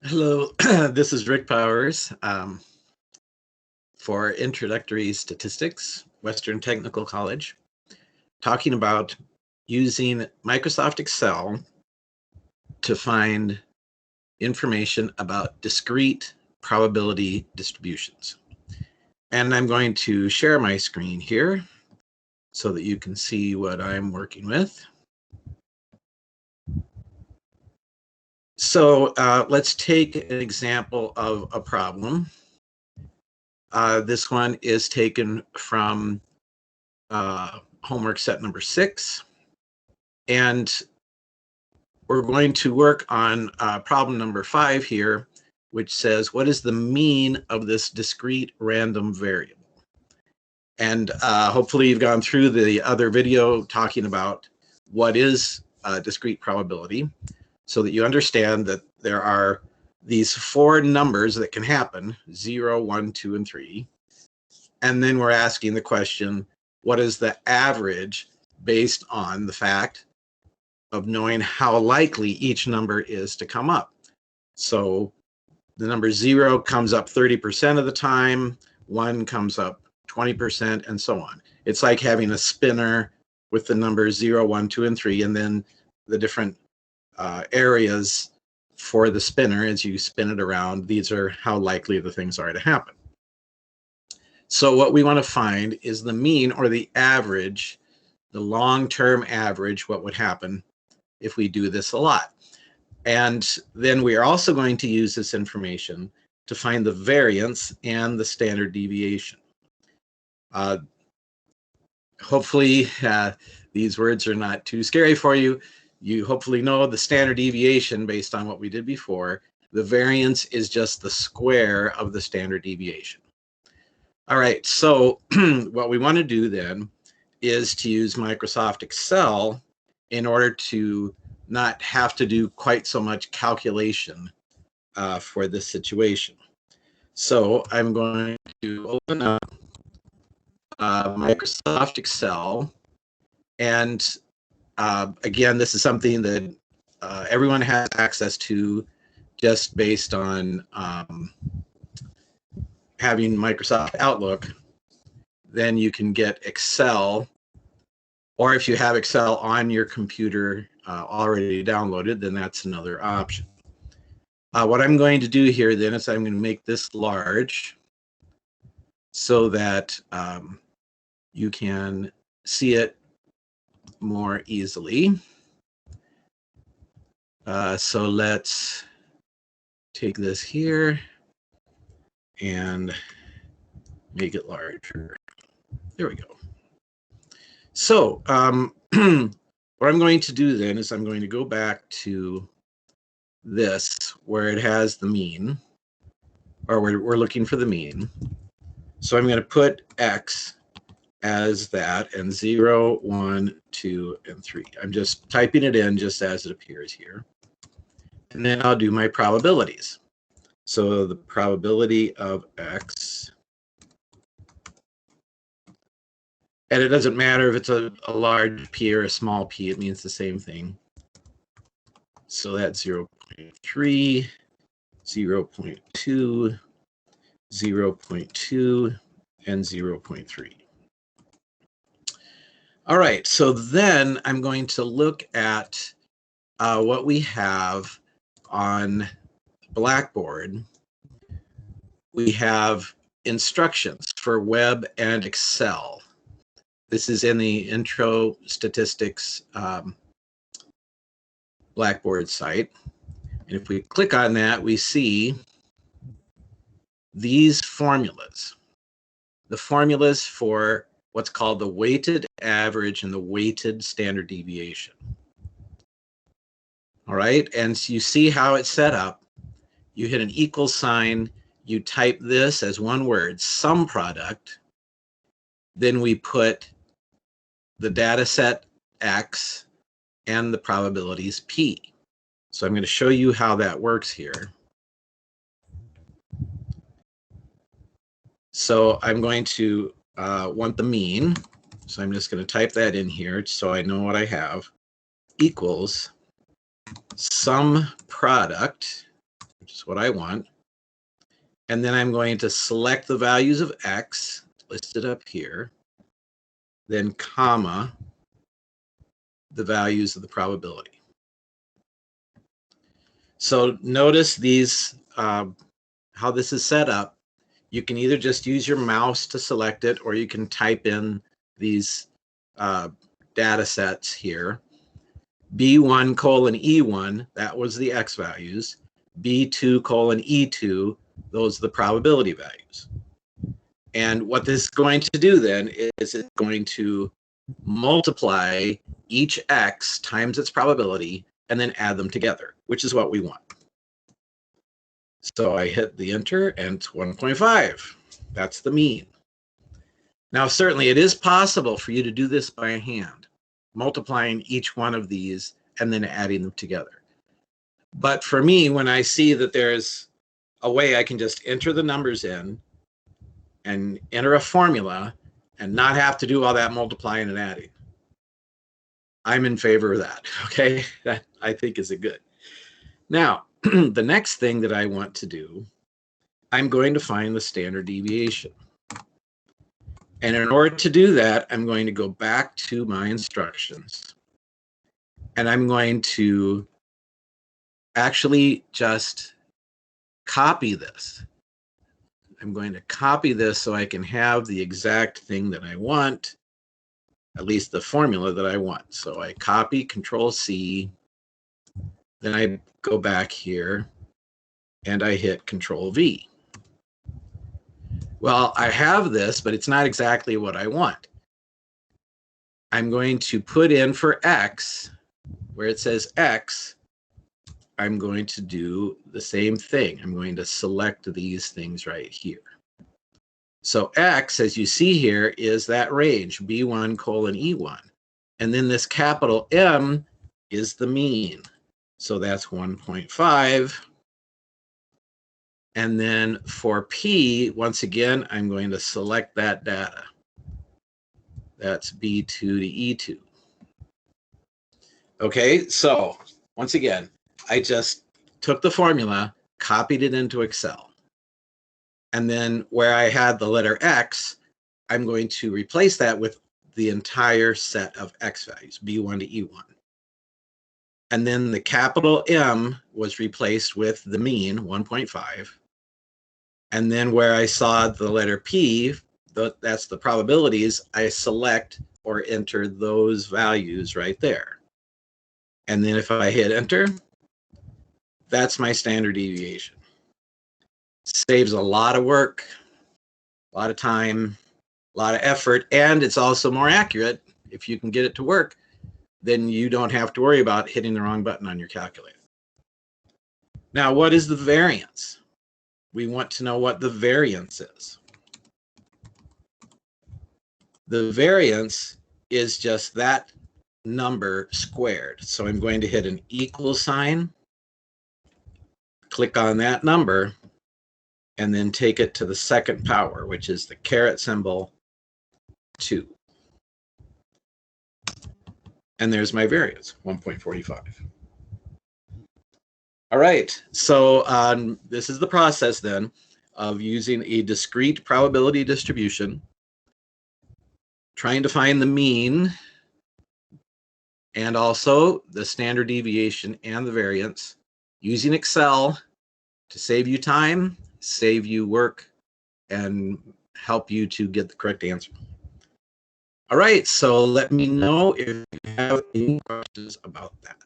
Hello, this is Rick Powers for Introductory Statistics, Western Technical College, talking about using Microsoft Excel to find information about discrete probability distributions. And I'm going to share my screen here so that you can see what I'm working with. So let's take an example of a problem. This one is taken from homework set number 6. And we're going to work on problem number 5 here, which says, what is the mean of this discrete random variable? And hopefully you've gone through the other video talking about what is discrete probability, so that you understand that there are these 4 numbers that can happen, 0, 1, 2, and 3. And then we're asking the question, what is the average based on the fact of knowing how likely each number is to come up? So the number 0 comes up 30% of the time, 1 comes up 20%, and so on. It's like having a spinner with the numbers 0, 1, 2, and 3, and then the different areas for the spinner as you spin it around. These are how likely the things are to happen. So what we want to find is the mean, or the average, the long-term average, what would happen if we do this a lot. And then we are also going to use this information to find the variance and the standard deviation. Hopefully these words are not too scary for you. You hopefully know the standard deviation based on what we did before. The variance is just the square of the standard deviation. All right, so what we want to do then is to use Microsoft Excel in order to not have to do quite so much calculation for this situation. So I'm going to open up Microsoft Excel, and again, this is something that everyone has access to just based on having Microsoft Outlook. Then you can get Excel, or if you have Excel on your computer already downloaded, then that's another option. What I'm going to do here then is I'm going to make this large so that you can see it more easily. So let's take this here and make it larger. There we go. So what I'm going to do then is I'm going to go back to this where it has the mean, or we're looking for the mean. So I'm going to put X as that, and 0, 1, 2, and 3. I'm just typing it in just as it appears here. And then I'll do my probabilities. So the probability of X, and it doesn't matter if it's a large P or a small p, it means the same thing. So that's 0.3, 0.2, 0.2, and 0.3. All right, so then I'm going to look at what we have on Blackboard. We have instructions for web and Excel. This is in the Intro Statistics Blackboard site. And if we click on that, we see these formulas. The formulas for what's called the weighted average and the weighted standard deviation. All right, and so you see how it's set up. You hit an equal sign, you type this as one word, sum product. Then we put the data set X and the probabilities P. So I'm going to show you how that works here. So I'm going to want the mean. So I'm just going to type that in here so I know what I have. Equals sum product which is what I want. And then I'm going to select the values of x listed up here, then comma the values of the probability. So notice these, how this is set up. You can either just use your mouse to select it, or you can type in these data sets here. B1 colon E1, that was the x values. B2 colon E2, those are the probability values. And what this is going to do then is it's going to multiply each x times its probability and then add them together, which is what we want. So I hit the enter and it's 1.5. That's the mean. Now, certainly it is possible for you to do this by hand, multiplying each one of these and then adding them together. But for me, when I see that there's a way I can just enter the numbers in and enter a formula and not have to do all that multiplying and adding, I'm in favor of that, okay? That I think is a good. Now, the next thing that I want to do, I'm going to find the standard deviation. And in order to do that, I'm going to go back to my instructions. And I'm going to actually just copy this. I'm going to copy this so I can have the exact thing that I want, at least the formula that I want. So I copy, Control C, then I go back here and I hit Control V. Well, I have this, but it's not exactly what I want. I'm going to put in for x, where it says x, I'm going to do the same thing. I'm going to select these things right here. So x, as you see here, is that range, B1 colon E1. And then this capital M is the mean. So that's 1.5. And then for P, once again, I'm going to select that data. That's B2 to E2. Okay, so once again, I just took the formula, copied it into Excel. And then where I had the letter X, I'm going to replace that with the entire set of X values, B1 to E1. And then the capital M was replaced with the mean, 1.5. And then where I saw the letter P, that's the probabilities, I select or enter those values right there. And then if I hit enter, that's my standard deviation. Saves a lot of work, a lot of time, a lot of effort, and it's also more accurate. If you can get it to work, then you don't have to worry about hitting the wrong button on your calculator. Now, what is the variance? We want to know what the variance is. The variance is just that number squared. So I'm going to hit an equal sign, click on that number, and then take it to the second power, which is the caret symbol 2. And there's my variance, 1.45. All right, so this is the process then of using a discrete probability distribution, trying to find the mean, and also the standard deviation and the variance, using Excel to save you time, save you work, and help you to get the correct answer. All right, so let me know if you have any questions about that.